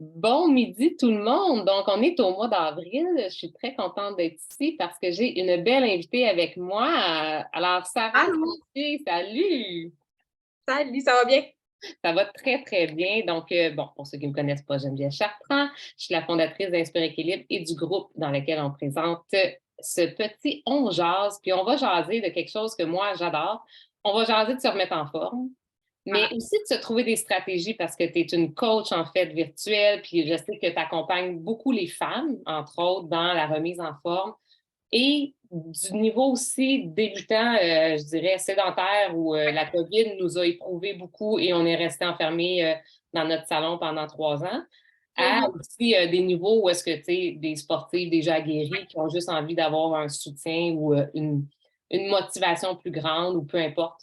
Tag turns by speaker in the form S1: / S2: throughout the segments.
S1: Bon midi tout le monde. Donc, on est au mois d'avril. Je suis très contente d'être ici parce que j'ai une belle invitée avec moi. Alors, Sarah
S2: Allô,
S1: Saint-Pied, salut!
S2: salut, ça va bien?
S1: Ça va très, très bien. Donc, bon, pour ceux qui ne me connaissent pas, Geneviève Chartrand. Je suis la fondatrice d'Inspire Équilibre et du groupe dans lequel on présente ce petit On jase. Puis, on va jaser de quelque chose que moi, j'adore. On va jaser de se remettre en forme. Mais
S2: Ah,
S1: aussi de se trouver des stratégies parce que tu es une coach en fait virtuelle, puis je sais que tu accompagnes beaucoup les femmes, entre autres, dans la remise en forme. Et du niveau aussi débutant, je dirais sédentaire, où la COVID nous a éprouvé beaucoup et on est resté enfermés dans notre salon pendant 3 ans, à
S2: mhm.
S1: aussi des niveaux où est-ce que tu sais, des sportifs déjà aguerris qui ont juste envie d'avoir un soutien ou une motivation plus grande ou peu importe.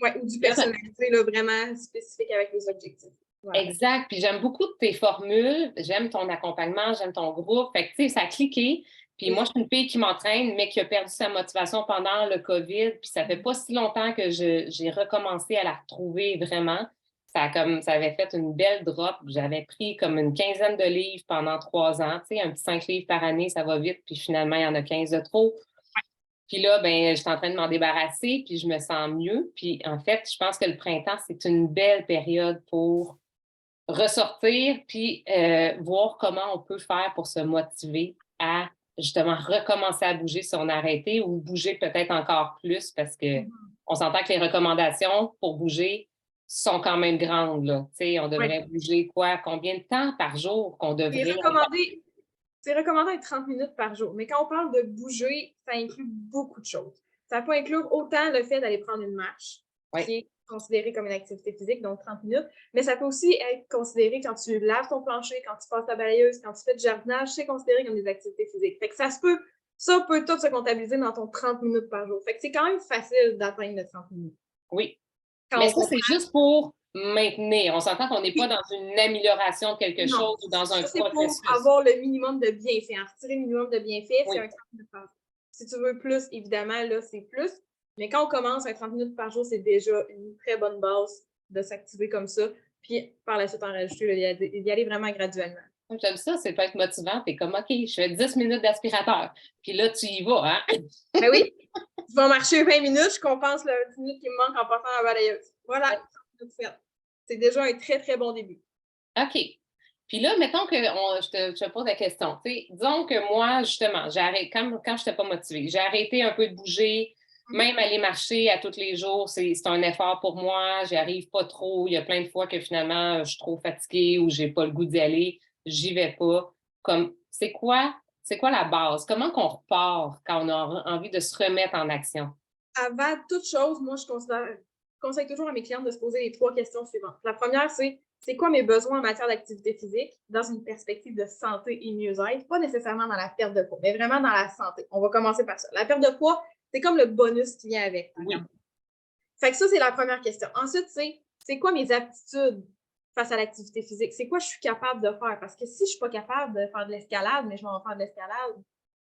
S2: Ouais, ou du personnalisé, là, vraiment spécifique avec les objectifs. Voilà.
S1: Exact. Puis j'aime beaucoup tes formules, j'aime ton accompagnement, j'aime ton groupe. Fait que, tu sais, ça a cliqué. Puis moi,
S2: Oui.
S1: je suis une fille qui m'entraîne, mais qui a perdu sa motivation pendant le COVID. Puis ça fait pas si longtemps que j'ai recommencé à la retrouver vraiment. Ça avait fait une belle drop. J'avais pris comme une quinzaine de livres pendant 3 ans. Tu sais, un petit 5 livres par année, ça va vite. Puis finalement, il y en a 15 de trop. Puis là, ben, je suis en train de m'en débarrasser, puis je me sens mieux. Puis en fait, je pense que le printemps, c'est une belle période pour ressortir, puis voir comment on peut faire pour se motiver à justement recommencer à bouger si on a arrêté ou bouger peut-être encore plus parce que
S2: Mhm.
S1: on s'entend que les recommandations pour bouger sont quand même grandes, là. Tu sais, on
S2: Ouais.
S1: devrait bouger quoi? Combien de temps par jour qu'on
S2: C'est
S1: devrait?
S2: recommandé, c'est recommandé être 30 minutes par jour. Mais quand on parle de bouger, ça inclut beaucoup de choses. Ça peut inclure autant le fait d'aller prendre une marche,
S1: Oui,
S2: qui est considéré comme une activité physique, donc 30 minutes, mais ça peut aussi être considéré quand tu laves ton plancher, quand tu passes ta balayeuse, quand tu fais du jardinage, c'est considéré comme des activités physiques. Fait que ça peut tout se comptabiliser dans ton 30 minutes par jour. Fait que c'est quand même facile d'atteindre le 30 minutes.
S1: oui.
S2: Quand
S1: Mais
S2: on
S1: ça,
S2: comprend.
S1: c'est juste pour maintenir. On s'entend qu'on n'est pas
S2: Oui,
S1: dans une amélioration de quelque
S2: non.
S1: chose ou dans un
S2: Ça, c'est pour
S1: processus.
S2: avoir le minimum de bienfaits. En retirer le minimum de bienfaits, c'est
S1: Oui.
S2: un 30 minutes par jour. Si tu veux plus, évidemment, là, c'est plus. Mais quand on commence un 30 minutes par jour, c'est déjà une très bonne base de s'activer comme ça. Puis par la suite, en rajouter, là, y aller vraiment graduellement.
S1: J'aime ça, c'est peut être motivant. T'es comme, OK, je fais 10 minutes d'aspirateur. Puis là, tu y vas, hein?
S2: Ben oui, je vais marcher 20 minutes, je compense le 10 minutes qui me manque en passant la balayeuse. Voilà, 30 minutes faites. C'est déjà un très, très bon début.
S1: OK. Puis là, mettons que je te pose la question. Tu sais, disons que moi, justement, j'ai arrêté, quand je n'étais pas motivée, j'ai arrêté un peu de bouger,
S2: Mhm.
S1: même aller marcher à tous les jours, c'est un effort pour moi, j'y arrive pas trop. Il y a plein de fois que finalement, je suis trop fatiguée ou j'ai pas le goût d'y aller, j'y vais pas. Comme, c'est quoi la base? Comment qu'on repart quand on a envie de se remettre en action?
S2: Avant toute chose, moi, je conseille toujours à mes clientes de se poser les 3 questions suivantes. La première, c'est quoi mes besoins en matière d'activité physique dans une perspective de santé et mieux-être, pas nécessairement dans la perte de poids, mais vraiment dans la santé. On va commencer par ça. La perte de poids, c'est comme le bonus qui vient avec.
S1: Oui.
S2: Fait que ça, c'est la première question. Ensuite, c'est quoi mes aptitudes face à l'activité physique? C'est quoi je suis capable de faire? Parce que si je suis pas capable de faire de l'escalade, mais je vais en faire de l'escalade,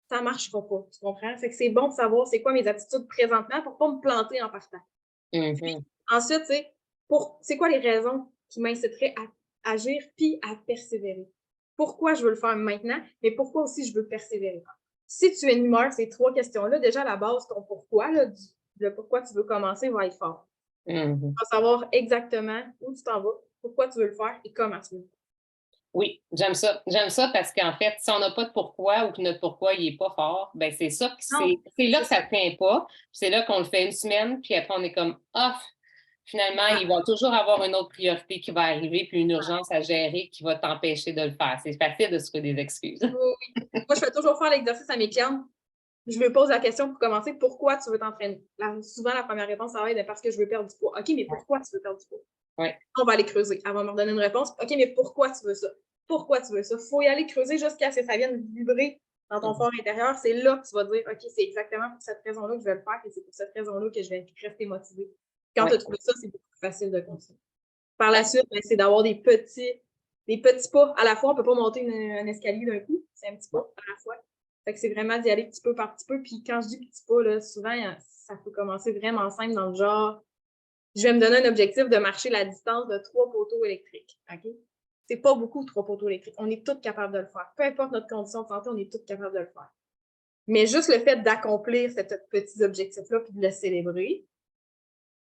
S2: ça marchera pas. Tu comprends? Fait que c'est bon de savoir c'est quoi mes attitudes présentement pour pas me planter en partant.
S1: Mhm.
S2: Ensuite, c'est quoi les raisons qui m'inciteraient à agir puis à persévérer? Pourquoi je veux le faire maintenant, mais pourquoi aussi je veux persévérer? Si tu énumères ces 3 questions-là, déjà à la base, ton pourquoi, là, le pourquoi tu veux commencer va être fort.
S1: Mhm.
S2: Tu vas savoir exactement où tu t'en vas, pourquoi tu veux le faire et comment tu veux le faire.
S1: Oui, j'aime ça. J'aime ça parce qu'en fait, si on n'a pas de pourquoi ou que notre pourquoi il est pas fort, ben c'est ça que
S2: Non,
S1: c'est là
S2: c'est
S1: que
S2: ça.
S1: ça tient pas. C'est là qu'on le fait une semaine, puis après on est comme off. Finalement,
S2: Voilà.
S1: il va toujours avoir une autre priorité qui va arriver, puis une urgence à gérer qui va t'empêcher de le faire. C'est facile de se trouver des excuses.
S2: Oui, oui. Moi, je fais toujours faire l'exercice à mes clientes. Je me pose la question pour commencer, pourquoi tu veux t'entraîner? Souvent, la première réponse, ça va être parce que je veux perdre du poids. OK, mais
S1: Ouais.
S2: pourquoi tu veux perdre du poids?
S1: Ouais.
S2: On va aller creuser. Elle va me redonner une réponse. OK, mais pourquoi tu veux ça? Pourquoi tu veux ça? Il faut y aller creuser jusqu'à ce que ça vienne vibrer dans ton fort intérieur. C'est là que tu vas te dire, OK, c'est exactement pour cette raison-là que je vais le faire et c'est pour cette raison-là que je vais rester motivée. Quand tu
S1: Ouais.
S2: as trouvé ça, c'est beaucoup plus facile de continuer. Par la suite, ben, c'est d'avoir des petits pas à la fois. On ne peut pas monter un escalier d'un coup. C'est un petit pas à la fois. Fait que c'est vraiment d'y aller petit peu par petit peu. Puis quand je dis petit pas, là, souvent, ça peut commencer vraiment simple dans le genre, je vais me donner un objectif de marcher la distance de 3 poteaux électriques. OK? C'est pas beaucoup 3 poteaux électriques. On est tous capables de le faire. Peu importe notre condition de santé, on est tous capables de le faire. Mais juste le fait d'accomplir ces petits objectifs-là puis de le célébrer,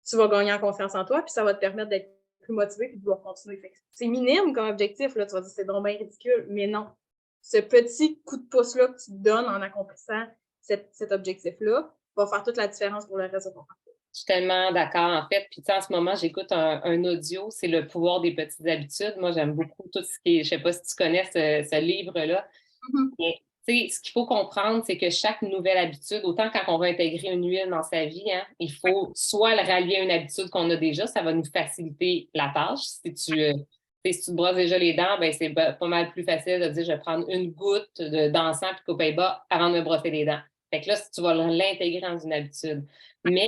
S2: tu vas gagner en confiance en toi puis ça va te permettre d'être plus motivé puis de vouloir continuer. C'est minime comme objectif, là. Tu vas dire c'est donc bien ridicule, mais non. Ce petit coup de pouce-là que tu te donnes en accomplissant cet objectif-là va faire toute la différence pour le reste de ton parcours.
S1: Je suis tellement d'accord, en fait. Puis, tu sais, en ce moment, j'écoute un audio, c'est Le pouvoir des petites habitudes. Moi, j'aime beaucoup tout ce qui est, je sais pas si tu connais ce livre-là. Mais, tu sais, ce qu'il faut comprendre, c'est que chaque nouvelle habitude, autant quand on va intégrer une huile dans sa vie, hein, il faut soit le rallier à une habitude qu'on a déjà, ça va nous faciliter la tâche. Si tu te brosses déjà les dents, ben c'est pas mal plus facile de dire je vais prendre une goutte d'encens puis de copain bas avant de me brosser les dents. Fait que là, tu vas l'intégrer dans une habitude. Mais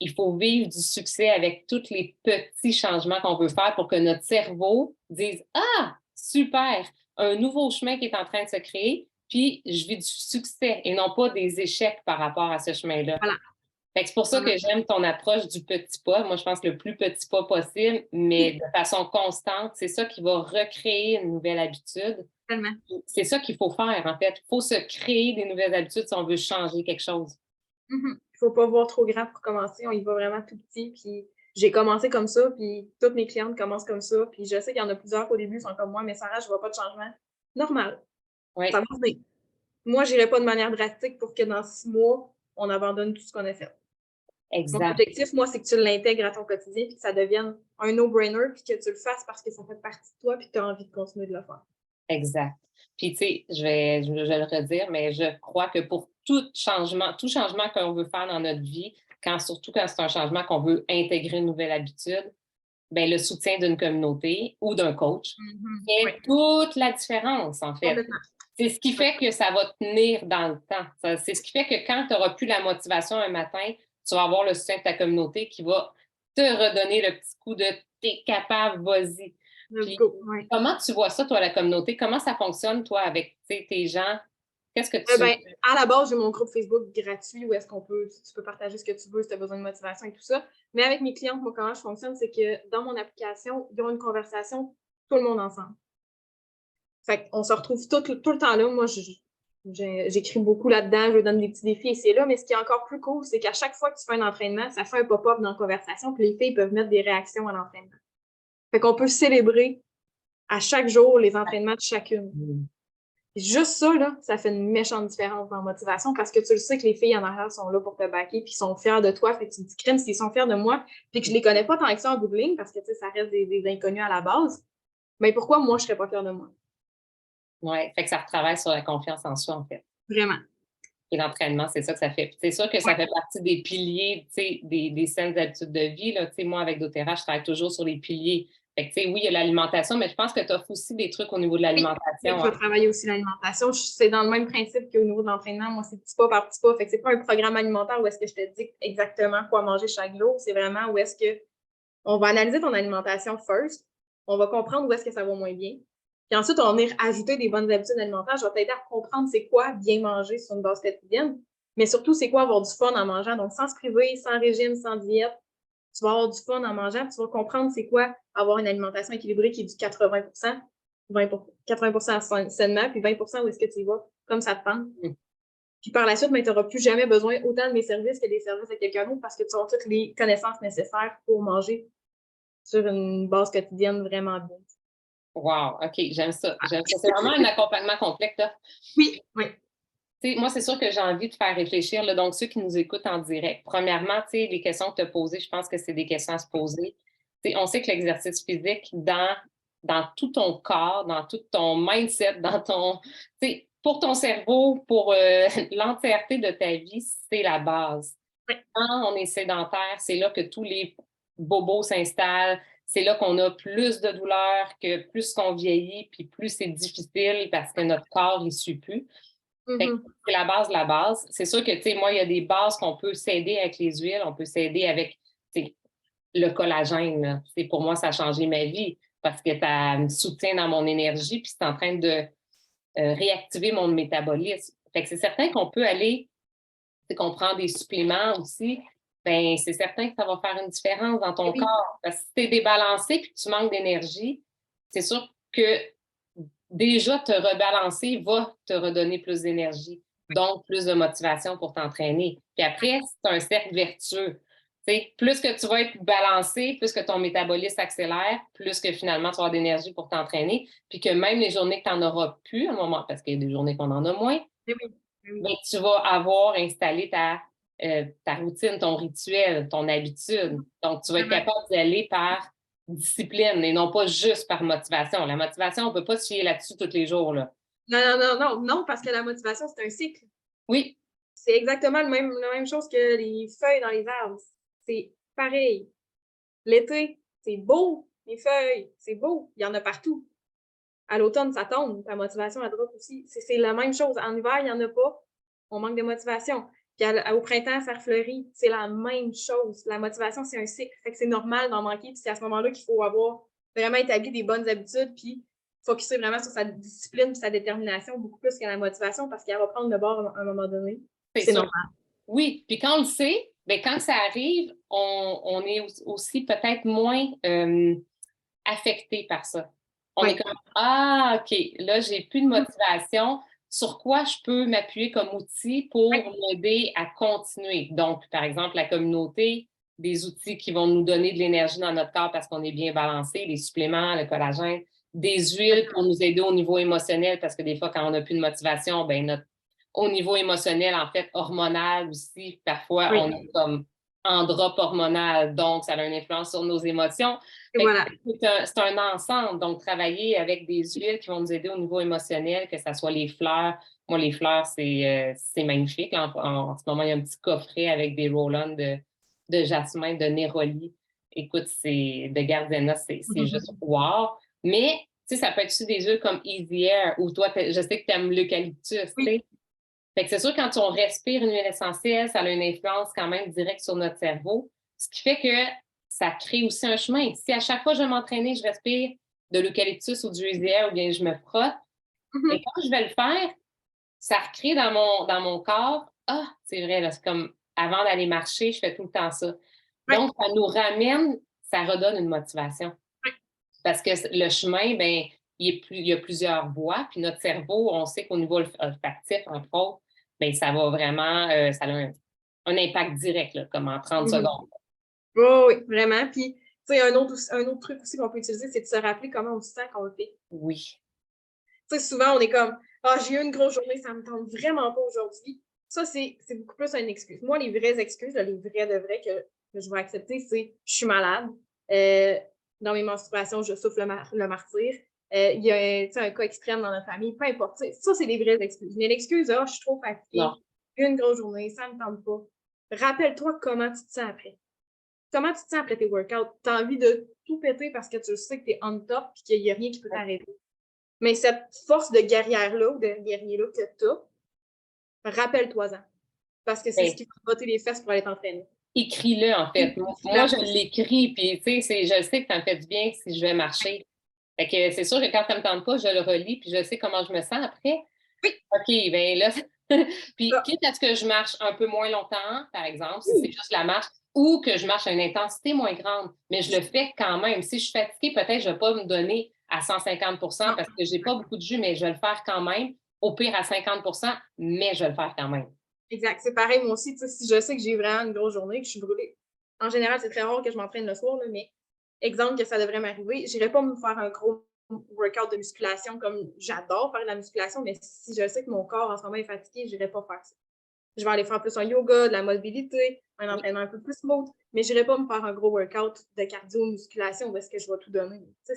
S1: il faut vivre du succès avec tous les petits changements qu'on veut faire pour que notre cerveau dise « Ah, super! Un nouveau chemin qui est en train de se créer, puis je vis du succès et non pas des échecs par rapport à ce chemin-là. »
S2: Voilà.
S1: Fait que c'est pour ça que j'aime ton approche du petit pas. Moi, je pense le plus petit pas possible, mais de façon constante, c'est ça qui va recréer une nouvelle habitude.
S2: Tellement.
S1: C'est ça qu'il faut faire, en fait. Il faut se créer des nouvelles habitudes si on veut changer quelque chose.
S2: Il faut pas voir trop grand pour commencer. On y va vraiment tout petit. Puis j'ai commencé comme ça, puis toutes mes clientes commencent comme ça. Puis je sais qu'il y en a plusieurs qu'au début sont comme moi, mais Sarah, je vois pas de changement. Normal.
S1: Oui,
S2: Ça va venir. Moi, j'irai pas de manière drastique pour que dans 6 mois, on abandonne tout ce qu'on a fait. Mon
S1: exact.
S2: objectif, moi, c'est que tu l'intègres à ton quotidien, puis que ça devienne un no-brainer, puis que tu le fasses parce que ça fait partie de toi, puis que tu as envie de continuer de le faire.
S1: Exact. Puis, tu sais, je vais le redire, mais je crois que pour tout changement qu'on veut faire dans notre vie, surtout quand c'est un changement qu'on veut intégrer une nouvelle habitude, bien, le soutien d'une communauté ou d'un coach fait
S2: Oui,
S1: toute la différence, en fait.
S2: complètement.
S1: C'est ce qui fait que ça va tenir dans le temps. C'est ce qui fait que quand tu n'auras plus la motivation un matin, tu vas avoir le soutien de ta communauté qui va te redonner le petit coup de t'es capable, vas-y.
S2: Let's
S1: Puis,
S2: go. Ouais.
S1: comment tu vois ça, toi, la communauté? Comment ça fonctionne, toi, avec tes gens? Qu'est-ce que tu...
S2: Ben, à la base, j'ai mon groupe Facebook gratuit où est-ce qu'on peut, tu peux partager ce que tu veux si tu as besoin de motivation et tout ça. Mais avec mes clientes, moi, comment je fonctionne, c'est que dans mon application, ils ont une conversation, tout le monde ensemble. Fait qu'on se retrouve tout le temps là. Moi, j'écris beaucoup là-dedans, je donne des petits défis et c'est là. Mais ce qui est encore plus cool, c'est qu'à chaque fois que tu fais un entraînement, ça fait un pop-up dans la conversation, puis les filles peuvent mettre des réactions à l'entraînement. Fait qu'on peut célébrer à chaque jour les entraînements de chacune. Juste ça, là, ça fait une méchante différence dans la motivation parce que tu le sais que les filles en arrière sont là pour te backer puis sont fiers de toi. Fait que tu te dis, crème, s'ils sont fiers de moi, puis que je les connais pas tant que ça en bout de ligne parce que, tu sais, ça reste des inconnus à la base. Mais pourquoi moi, je serais pas fière de moi?
S1: Oui, fait que ça retravaille sur la confiance en soi, en fait.
S2: Vraiment.
S1: Et l'entraînement, c'est ça que ça fait. Puis c'est sûr que ça fait partie des piliers, tu sais, des saines habitudes de vie. Là. Tu sais, moi, avec doTERRA, je travaille toujours sur les piliers. Fait que, tu sais, oui, il y a l'alimentation, mais je pense que tu offres aussi des trucs au niveau de l'alimentation.
S2: Je vais travailler aussi l'alimentation. C'est dans le même principe qu'au niveau de l'entraînement. Moi, c'est petit pas par petit pas. Fait que c'est pas un programme alimentaire où est-ce que je te dis exactement quoi manger chaque jour. C'est vraiment où est-ce que on va analyser ton alimentation first. On va comprendre où est-ce que ça va moins bien. Puis ensuite, on va venir ajouter des bonnes habitudes alimentaires. Je vais t'aider à comprendre c'est quoi bien manger sur une base quotidienne, mais surtout, c'est quoi avoir du fun en mangeant. Donc, sans se priver, sans régime, sans diète, tu vas avoir du fun en mangeant, puis tu vas comprendre c'est quoi avoir une alimentation équilibrée qui est du 80%, 80% sainement, puis 20% où est-ce que tu y vas, comme ça te tente. Puis par la suite, tu n'auras plus jamais besoin autant de mes services que des services de quelqu'un d'autre parce que tu auras toutes les connaissances nécessaires pour manger sur une base quotidienne vraiment bien.
S1: Wow, OK, j'aime ça. J'aime ça. C'est vraiment un accompagnement complet que tu as.
S2: Oui, oui.
S1: Moi, c'est sûr que j'ai envie de faire réfléchir, là, donc ceux qui nous écoutent en direct. Premièrement, les questions que tu as posées, je pense que c'est des questions à se poser. On sait que l'exercice physique, dans tout ton corps, dans tout ton mindset, pour ton cerveau, pour l'entièreté de ta vie, c'est la base.
S2: Oui.
S1: Quand on est sédentaire, c'est là que tous les bobos s'installent. C'est là qu'on a plus de douleur, que plus qu'on vieillit, puis plus c'est difficile parce que notre corps ne suit plus. C'est la base de la base. C'est sûr que, moi, il y a des bases qu'on peut s'aider avec les huiles, on peut s'aider avec le collagène. Là. Pour moi, ça a changé ma vie parce que ça me soutient dans mon énergie puis c'est en train de réactiver mon métabolisme. Fait que c'est certain qu'on peut aller, qu'on prend des suppléments aussi, ben c'est certain que ça va faire une différence dans ton corps. Parce que si tu es débalancé puis que tu manques d'énergie, c'est sûr que déjà te rebalancer va te redonner plus d'énergie, donc plus de motivation pour t'entraîner. Puis après, c'est un cercle vertueux. T'sais, plus que tu vas être balancé, plus que ton métabolisme accélère, plus que finalement tu vas avoir d'énergie pour t'entraîner, puis que même les journées que tu n'en auras plus à un moment, parce qu'il y a des journées qu'on en a moins,
S2: Oui, oui, oui.
S1: ben, tu vas avoir installé ta routine, ton rituel, ton habitude. Donc, tu vas être capable d'y aller par discipline et non pas juste par motivation. La motivation, on ne peut pas se fier là-dessus tous les jours, là.
S2: Non, non, non, non, non, parce que la motivation, c'est un cycle.
S1: Oui,
S2: C'est exactement la même chose que les feuilles dans les arbres. C'est pareil. L'été, c'est beau, les feuilles, c'est beau, il y en a partout. À l'automne, ça tombe, ta motivation, elle drop aussi. C'est la même chose. En hiver, il n'y en a pas, on manque de motivation. Puis au printemps, ça refleurit, c'est la même chose. La motivation, c'est un cycle, fait que c'est normal d'en manquer, puis c'est à ce moment-là qu'il faut avoir vraiment établi des bonnes habitudes, puis focuser vraiment sur sa discipline et sa détermination beaucoup plus que la motivation, parce qu'elle va prendre le bord à un moment donné.
S1: c'est
S2: C'est
S1: sûr.
S2: normal.
S1: Oui, puis quand on le sait, bien, quand ça arrive, on est aussi peut-être moins affecté par ça. On est comme, ah, OK, là, j'ai plus de motivation. Sur quoi je peux m'appuyer comme outil pour m'aider à continuer? Donc, par exemple, la communauté, des outils qui vont nous donner de l'énergie dans notre corps parce qu'on est bien balancé, les suppléments, le collagène, des huiles pour nous aider au niveau émotionnel parce que des fois, quand on n'a plus de motivation, ben au niveau émotionnel, en fait, hormonal aussi, parfois, on est comme en drop hormonal, donc ça a une influence sur nos émotions.
S2: Voilà.
S1: C'est un ensemble, donc travailler avec des huiles qui vont nous aider au niveau émotionnel, que ce soit les fleurs. Moi, les fleurs, c'est magnifique. En ce moment, il y a un petit coffret avec des roll-on de jasmin, de néroli. Écoute, c'est de gardena, c'est juste wow. Mais, tu sais, ça peut être aussi des huiles comme Easy Air, ou toi, je sais que tu aimes l'eucalyptus, tu sais. Fait que c'est sûr, quand on respire une huile essentielle, ça a une influence quand même directe sur notre cerveau, ce qui fait que ça crée aussi un chemin. Si à chaque fois que je vais m'entraîner, je respire de l'eucalyptus ou du rizière ou bien je me frotte, et quand je vais le faire, ça recrée dans mon corps, ah, c'est vrai, là, c'est comme avant d'aller marcher, je fais tout le temps ça. Donc, ça nous ramène, ça redonne une motivation. Parce que le chemin, ben, il y a plusieurs voies, puis notre cerveau, on sait qu'au niveau olfactif, entre autres, ben, ça va vraiment, ça a un impact direct, là, comme en 30 secondes.
S2: Oh, oui, vraiment. Puis, tu sais, un autre truc aussi qu'on peut utiliser, c'est de se rappeler comment on se sent quand on le fait.
S1: Oui.
S2: Tu sais, souvent, on est comme, ah, j'ai eu une grosse journée, ça me tente vraiment pas aujourd'hui. Ça, c'est beaucoup plus une excuse. Moi, les vraies excuses, là, les vrais de vrais que je vais accepter, c'est je suis malade. Dans mes menstruations, je souffre le martyr. Il y a un cas extrême dans notre famille, peu importe. Ça, c'est des vraies excuses. Mais l'excuse, ah, je suis trop fatiguée, une grosse journée, ça me tente pas. Rappelle-toi comment tu te sens après. Comment tu te sens après tes workouts? Tu as envie de tout péter parce que tu sais que tu es on top et qu'il n'y a rien qui peut t'arrêter. Mais cette force de guerrière-là ou de guerrier-là que tu as, rappelle-toi-en. Parce que c'est ce qui va te botter les fesses pour aller t'entraîner.
S1: Écris-le, en fait. Moi, je l'écris, puis tu sais, je sais que ça me fait du bien si je vais marcher. Fait que c'est sûr que quand ça me tente pas, je le relis, puis je sais comment je me sens après.
S2: Oui.
S1: OK, bien là, puis quitte à ce que je marche un peu moins longtemps, par exemple, si c'est juste la marche, ou que je marche à une intensité moins grande, mais je le fais quand même. Si je suis fatiguée, peut-être je ne vais pas me donner à 150 parce que je n'ai pas beaucoup de jus, mais je vais le faire quand même. Au pire à 50 mais je vais le faire quand même.
S2: Exact. C'est pareil, moi aussi. Si je sais que j'ai vraiment une grosse journée, que je suis brûlée. En général, c'est très rare que je m'entraîne le soir, là, mais exemple que ça devrait m'arriver, je n'irai pas me faire un gros workout de musculation comme j'adore faire de la musculation, mais si je sais que mon corps en ce moment est fatigué, je n'irai pas faire ça. Je vais aller faire plus un yoga, de la mobilité, un entraînement un peu plus smooth, mais je n'irai pas me faire un gros workout de cardio-musculation où est-ce que je vais tout donner. Il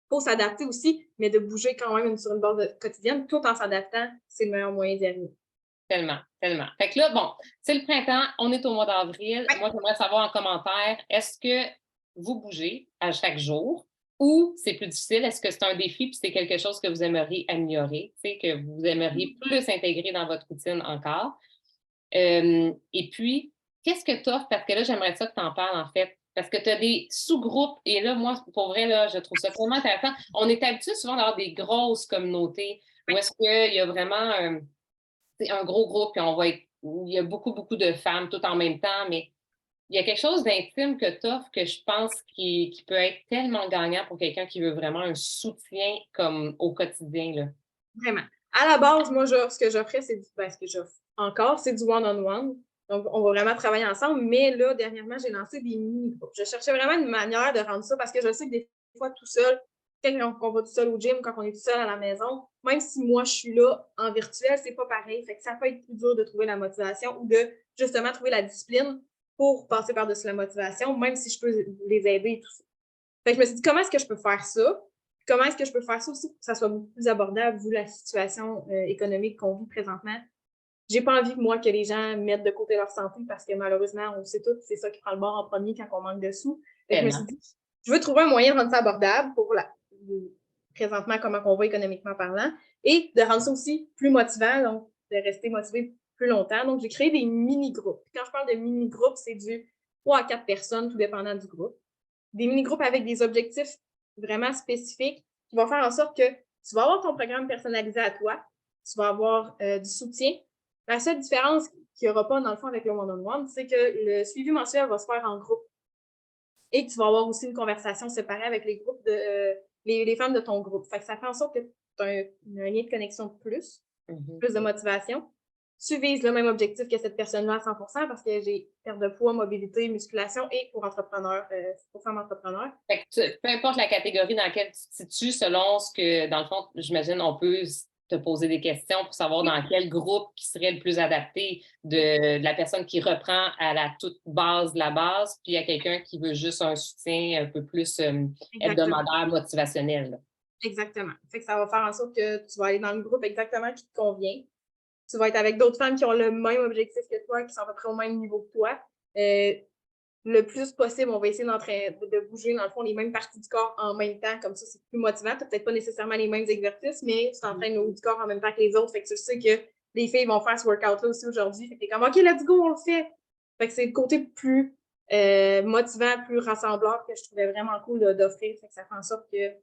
S2: faut s'adapter aussi, mais de bouger quand même sur une base quotidienne, tout en s'adaptant, c'est le meilleur moyen d'y arriver.
S1: Tellement, tellement. Fait que là, bon, c'est le printemps, on est au mois d'avril. Moi, j'aimerais savoir en commentaire, est-ce que vous bougez à chaque jour ou c'est plus difficile? Est-ce que c'est un défi puis c'est quelque chose que vous aimeriez améliorer, que vous aimeriez plus intégrer dans votre routine encore? Et puis, qu'est-ce que tu offres? Parce que là, j'aimerais ça que tu en parles, en fait. Parce que tu as des sous-groupes. Et là, moi, pour vrai, là, je trouve ça tellement intéressant. On est habitué souvent d'avoir des grosses communautés où est-ce qu'il y a vraiment un gros groupe, puis où il y a beaucoup, beaucoup de femmes tout en même temps, mais Il y a quelque chose d'intime que tu offres que je pense qui peut être tellement gagnant pour quelqu'un qui veut vraiment un soutien comme au quotidien, là.
S2: Vraiment. À la base, moi, ce que j'offrais, ce que j'offre encore, c'est du one-on-one. Donc, on va vraiment travailler ensemble. Mais là, dernièrement, j'ai lancé des mini-groupes. Je cherchais vraiment une manière de rendre ça parce que je sais que des fois, tout seul, quand on va tout seul au gym, quand on est tout seul à la maison, même si moi, je suis là en virtuel, c'est pas pareil. Fait que ça peut être plus dur de trouver la motivation ou de justement trouver la discipline pour passer par-dessus la motivation, même si je peux les aider et tout ça. Fait que je me suis dit, comment est-ce que je peux faire ça? Comment est-ce que je peux faire ça aussi pour que ça soit beaucoup plus abordable vu la situation économique qu'on vit présentement? J'ai pas envie, moi, que les gens mettent de côté leur santé parce que malheureusement, on sait tous, c'est ça qui prend le bord en premier quand on manque de sous. Fait que je me suis dit, je veux trouver un moyen de rendre ça abordable pour présentement comment on va économiquement parlant et de rendre ça aussi plus motivant, donc de rester motivé plus longtemps. Donc, j'ai créé des mini-groupes. Quand je parle de mini-groupes, c'est du 3 à 4 personnes, tout dépendant du groupe. Des mini-groupes avec des objectifs vraiment spécifiques qui vont faire en sorte que tu vas avoir ton programme personnalisé à toi, tu vas avoir du soutien. La seule différence qu'il n'y aura pas, dans le fond, avec le one-on-one, c'est que le suivi mensuel va se faire en groupe et que tu vas avoir aussi une conversation séparée avec les groupes les femmes de ton groupe. Fait que ça fait en sorte que tu as un lien de connexion de plus, plus de motivation. Tu vises le même objectif que cette personne-là à 100% parce que j'ai perte de poids, mobilité, musculation et pour entrepreneurs, pour femmes entrepreneurs.
S1: Fait que peu importe la catégorie dans laquelle tu te situes, selon ce que, dans le fond, j'imagine, on peut te poser des questions pour savoir dans quel groupe qui serait le plus adapté de la personne qui reprend à la toute base de la base, puis il y a quelqu'un qui veut juste un soutien un peu plus hebdomadaire, motivationnel, là.
S2: Exactement. Fait que ça va faire en sorte que tu vas aller dans le groupe exactement qui te convient. Tu vas être avec d'autres femmes qui ont le même objectif que toi, qui sont à peu près au même niveau que toi. Le plus possible, on va essayer de bouger, dans le fond, les mêmes parties du corps en même temps. Comme ça, c'est plus motivant. Tu n'as peut-être pas nécessairement les mêmes exercices, mais tu t'entraînes le haut du corps en même temps que les autres. Fait que tu sais que les filles vont faire ce workout-là aussi aujourd'hui. Fait que t'es comme, OK, let's go, on le fait. Fait que c'est le côté plus motivant, plus rassembleur que je trouvais vraiment cool d'offrir. Fait que ça fait en sorte que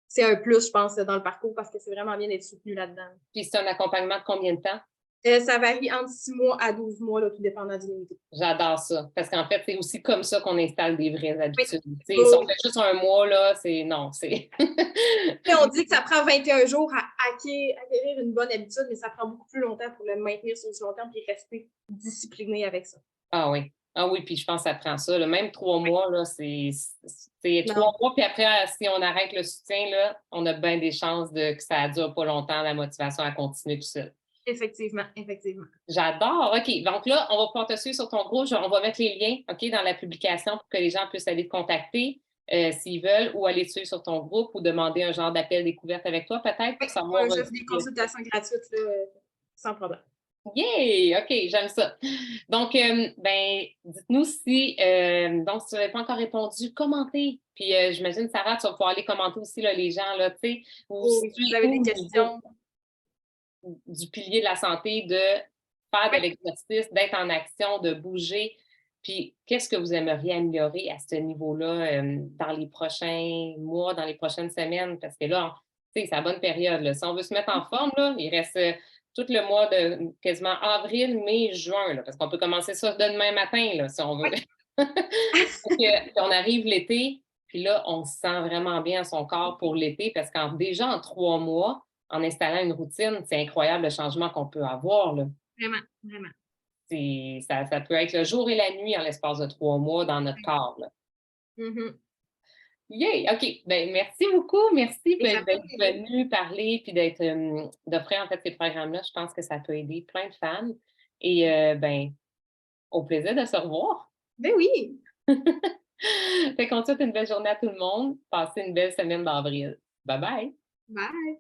S2: c'est un plus, je pense, dans le parcours parce que c'est vraiment bien d'être soutenu là-dedans.
S1: Puis c'est un accompagnement de combien de temps?
S2: Ça varie entre 6 mois à 12 mois, là, tout dépendant du niveau.
S1: J'adore ça. Parce qu'en fait, c'est aussi comme ça qu'on installe des vraies habitudes.
S2: Oui.
S1: Si on fait juste un mois, là, c'est non, c'est.
S2: On dit que ça prend 21 jours à acquérir une bonne habitude, mais ça prend beaucoup plus longtemps pour le maintenir sur du long terme et rester discipliné avec ça.
S1: Ah oui. Ah oui, puis je pense que ça prend ça. Là. Même 3 mois, là, c'est 3 mois, puis après, si on arrête le soutien, là, on a bien des chances que ça ne dure pas longtemps, la motivation à continuer tout seul.
S2: Effectivement, effectivement.
S1: J'adore. OK. Donc là, on va pouvoir te suivre sur ton groupe. On va mettre les liens, OK, dans la publication pour que les gens puissent aller te contacter s'ils veulent ou aller te suivre sur ton groupe ou demander un genre d'appel découverte avec toi, peut-être, pour savoir.
S2: J'offre des consultations gratuites, là, sans problème.
S1: Yay! OK, j'aime ça. Donc, dites-nous si tu n'avais pas encore répondu, commentez. Puis, j'imagine, Sarah, tu vas pouvoir aller commenter aussi là, les gens, là, tu sais,
S2: si vous avez des questions.
S1: Du pilier de la santé, de faire de l'exercice, d'être en action, de bouger. Puis, qu'est-ce que vous aimeriez améliorer à ce niveau-là dans les prochains mois, dans les prochaines semaines? Parce que là, tu sais, c'est la bonne période. Là. Si on veut se mettre en forme, là, il reste tout le mois de quasiment avril, mai, juin, là, parce qu'on peut commencer ça demain matin, là, si on veut. Puis on arrive l'été, puis là, on se sent vraiment bien à son corps pour l'été, parce qu'en déjà en 3 mois, en installant une routine, c'est incroyable le changement qu'on peut avoir. Là.
S2: Vraiment, vraiment.
S1: Ça peut être le jour et la nuit en l'espace de 3 mois dans notre corps. Là.
S2: Mm-hmm.
S1: Yay! OK. Ben, merci beaucoup. Merci d'être venu parler puis d'offrir en fait ces programmes-là. Je pense que ça peut aider plein de femmes. Et au plaisir de se revoir.
S2: Ben oui!
S1: Fait qu'on souhaite une belle journée à tout le monde. Passez une belle semaine d'avril. Bye bye!
S2: Bye!